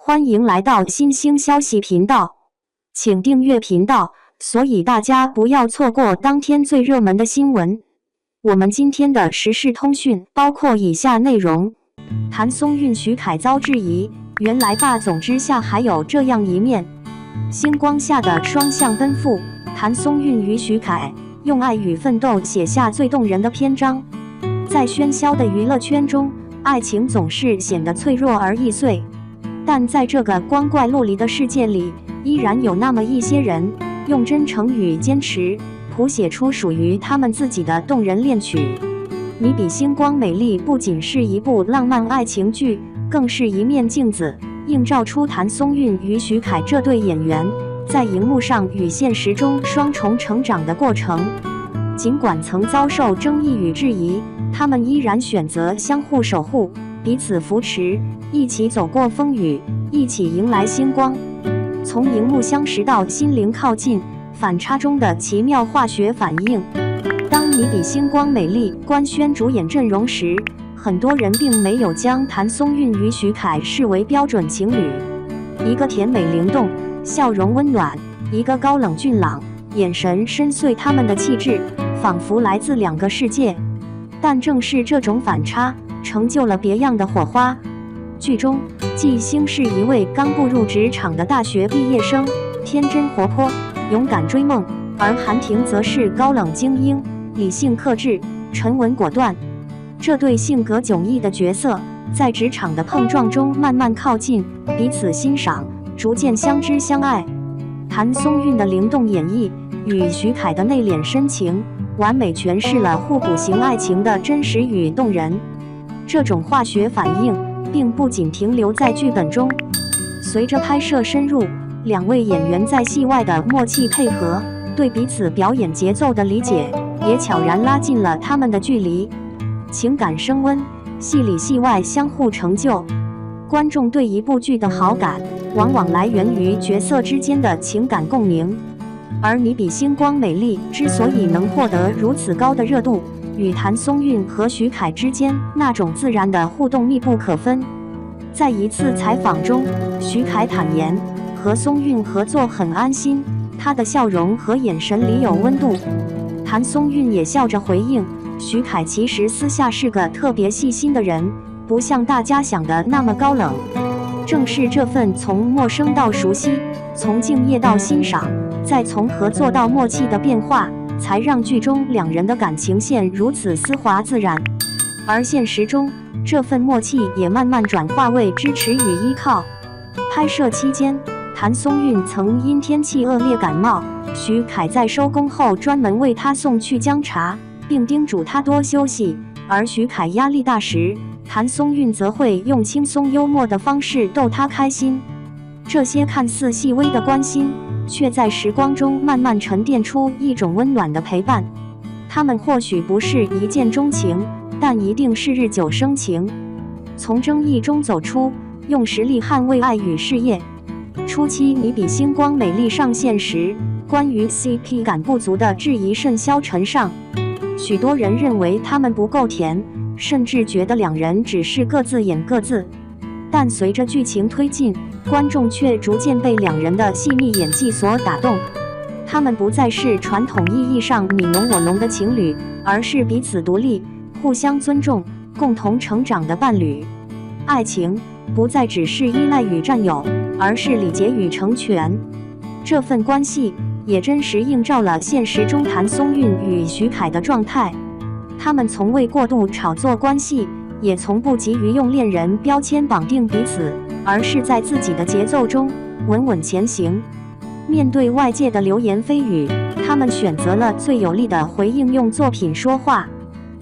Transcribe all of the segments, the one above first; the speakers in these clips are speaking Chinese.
欢迎来到新兴消息频道，请订阅频道，所以大家不要错过当天最热门的新闻。我们今天的时事通讯包括以下内容：谭松韵、徐凯遭质疑，原来霸总之下还有这样一面。星光下的双向奔赴，谭松韵与徐凯用爱与奋斗写下最动人的篇章。在喧嚣的娱乐圈中，爱情总是显得脆弱而易碎。但在这个光怪陆离的世界里，依然有那么一些人，用真诚与坚持，谱写出属于他们自己的动人恋曲。《你比星光美丽》不仅是一部浪漫爱情剧，更是一面镜子，映照出谭松韵与徐凯这对演员在荧幕上与现实中双重成长的过程。尽管曾遭受争议与质疑，他们依然选择相互守护，彼此扶持，一起走过风雨，一起迎来星光。从荧幕相识到心灵靠近，反差中的奇妙化学反应。当你比星光美丽官宣主演阵容时，很多人并没有将谭松韵与徐凯视为标准情侣。一个甜美灵动，笑容温暖；一个高冷俊朗，眼神深邃。他们的气质仿佛来自两个世界。但正是这种反差，成就了别样的火花。剧中，纪星是一位刚步入职场的大学毕业生，天真活泼，勇敢追梦；而韩婷则是高冷精英，理性克制，沉稳果断。这对性格迥异的角色，在职场的碰撞中慢慢靠近，彼此欣赏，逐渐相知相爱。谭松韵的灵动演绎与徐凯的内敛深情，完美诠释了互补型爱情的真实与动人。这种化学反应并不仅停留在剧本中，随着拍摄深入，两位演员在戏外的默契配合，对彼此表演节奏的理解，也悄然拉近了他们的距离。情感升温，戏里戏外相互成就。观众对一部剧的好感，往往来源于角色之间的情感共鸣。而《你比星光美丽》之所以能获得如此高的热度，与谭松韵和徐凯之间那种自然的互动密不可分。在一次采访中，徐凯坦言，和松韵合作很安心，他的笑容和眼神里有温度。谭松韵也笑着回应，徐凯其实私下是个特别细心的人，不像大家想的那么高冷。正是这份从陌生到熟悉，从敬业到欣赏，再从合作到默契的变化，才让剧中两人的感情线如此丝滑自然。而现实中，这份默契也慢慢转化为支持与依靠。拍摄期间，谭松韵曾因天气恶劣感冒，徐凯在收工后专门为她送去姜茶，并叮嘱她多休息。而徐凯压力大时，谭松韵则会用轻松幽默的方式逗他开心。这些看似细微的关心，却在时光中慢慢沉淀出一种温暖的陪伴。他们或许不是一见钟情，但一定是日久生情。从争议中走出，用实力捍卫爱与事业。初期《你比星光美丽》上线时，关于 CP 感不足的质疑甚嚣尘上。许多人认为他们不够甜，甚至觉得两人只是各自演各自。但随着剧情推进，观众却逐渐被两人的细腻演技所打动。他们不再是传统意义上你侬我侬的情侣，而是彼此独立、互相尊重、共同成长的伴侣。爱情不再只是依赖与占有，而是礼节与成全。这份关系也真实映照了现实中谭松韵与徐凯的状态。他们从未过度炒作关系，也从不急于用恋人标签绑定彼此，而是在自己的节奏中稳稳前行。面对外界的流言蜚语，他们选择了最有力的回应，用作品说话。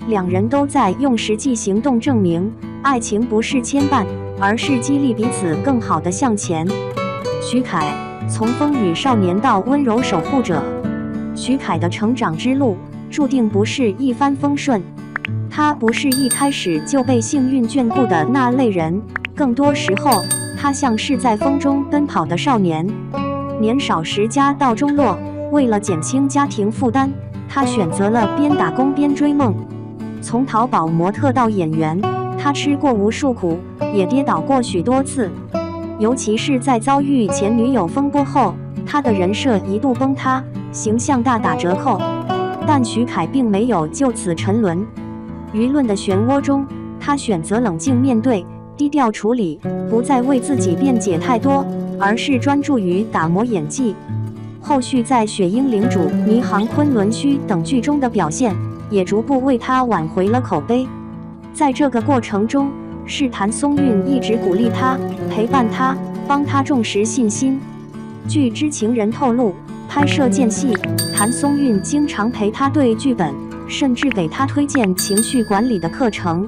两人都在用实际行动证明，爱情不是牵绊，而是激励彼此更好地向前。徐凯从风雨少年到温柔守护者，徐凯的成长之路注定不是一帆风顺。他不是一开始就被幸运眷顾的那类人，更多时候，他像是在风中奔跑的少年。年少时家道中落，为了减轻家庭负担，他选择了边打工边追梦。从淘宝模特到演员，他吃过无数苦，也跌倒过许多次。尤其是在遭遇前女友风波后，他的人设一度崩塌，形象大打折扣。但徐凯并没有就此沉沦，舆论的漩涡中，他选择冷静面对，低调处理，不再为自己辩解太多，而是专注于打磨演技。后续在《雪鹰领主》《迷航昆仑虚》等剧中的表现，也逐步为他挽回了口碑。在这个过程中，是谭松韵一直鼓励他、陪伴他、帮他重拾信心。据知情人透露，拍摄间隙，谭松韵经常陪他对剧本，甚至给他推荐情绪管理的课程。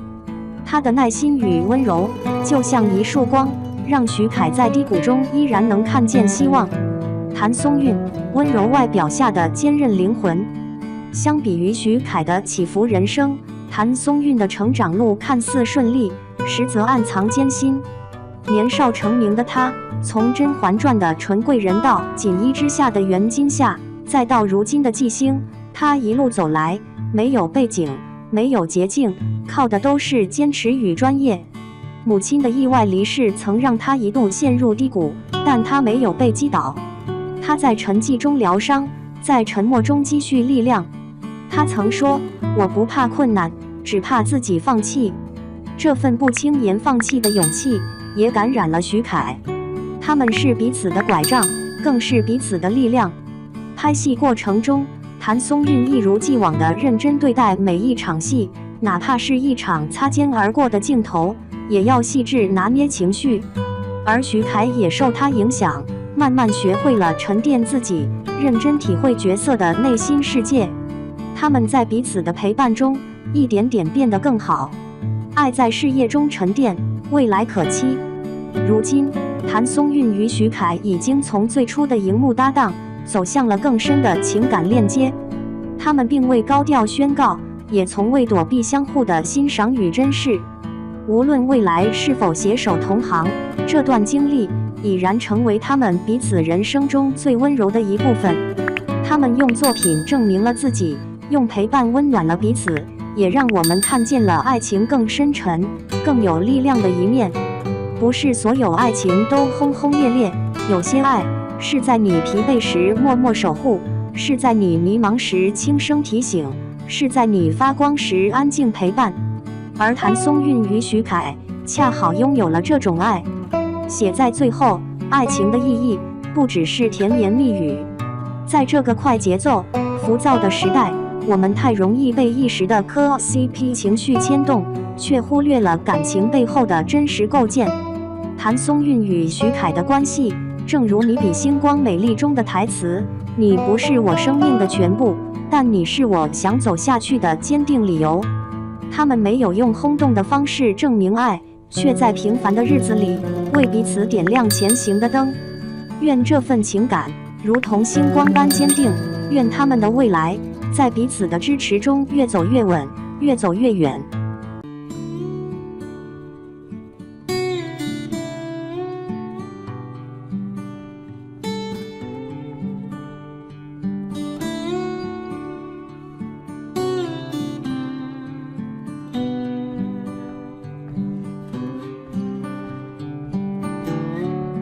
他的耐心与温柔，就像一束光，让徐凯在低谷中依然能看见希望。谭松韵温柔外表下的坚韧灵魂，相比于徐凯的起伏人生，谭松韵的成长路看似顺利，实则暗藏艰辛。年少成名的她，从《甄嬛传》的纯贵人到锦衣之下的袁今夏，再到如今的纪星，她一路走来，没有背景，没有捷径，靠的都是坚持与专业。母亲的意外离世曾让她一度陷入低谷，但她没有被击倒。她在沉寂中疗伤，在沉默中积蓄力量。她曾说：“我不怕困难，只怕自己放弃。”这份不轻言放弃的勇气，也感染了徐凯。他们是彼此的拐杖，更是彼此的力量。拍戏过程中，谭松韵一如既往地认真对待每一场戏，哪怕是一场擦肩而过的镜头，也要细致拿捏情绪。而徐凯也受她影响，慢慢学会了沉淀自己，认真体会角色的内心世界。他们在彼此的陪伴中，一点点变得更好。爱在事业中沉淀，未来可期。如今，谭松韵与徐凯已经从最初的荧幕搭档，走向了更深的情感链接。他们并未高调宣告，也从未躲避相互的欣赏与珍视。无论未来是否携手同行，这段经历已然成为他们彼此人生中最温柔的一部分。他们用作品证明了自己，用陪伴温暖了彼此，也让我们看见了爱情更深沉、更有力量的一面。不是所有爱情都轰轰烈烈，有些爱是在你疲惫时默默守护，是在你迷茫时轻声提醒，是在你发光时安静陪伴。而谭松韵与徐凯恰好拥有了这种爱。写在最后，爱情的意义不只是甜言蜜语。在这个快节奏、浮躁的时代，我们太容易被一时的磕 CP 情绪牵动，却忽略了感情背后的真实构建。谭松韵与徐凯的关系，正如《你比星光美丽》中的台词：“你不是我生命的全部，但你是我想走下去的坚定理由。”他们没有用轰动的方式证明爱，却在平凡的日子里为彼此点亮前行的灯。愿这份情感如同星光般坚定，愿他们的未来在彼此的支持中越走越稳，越走越远。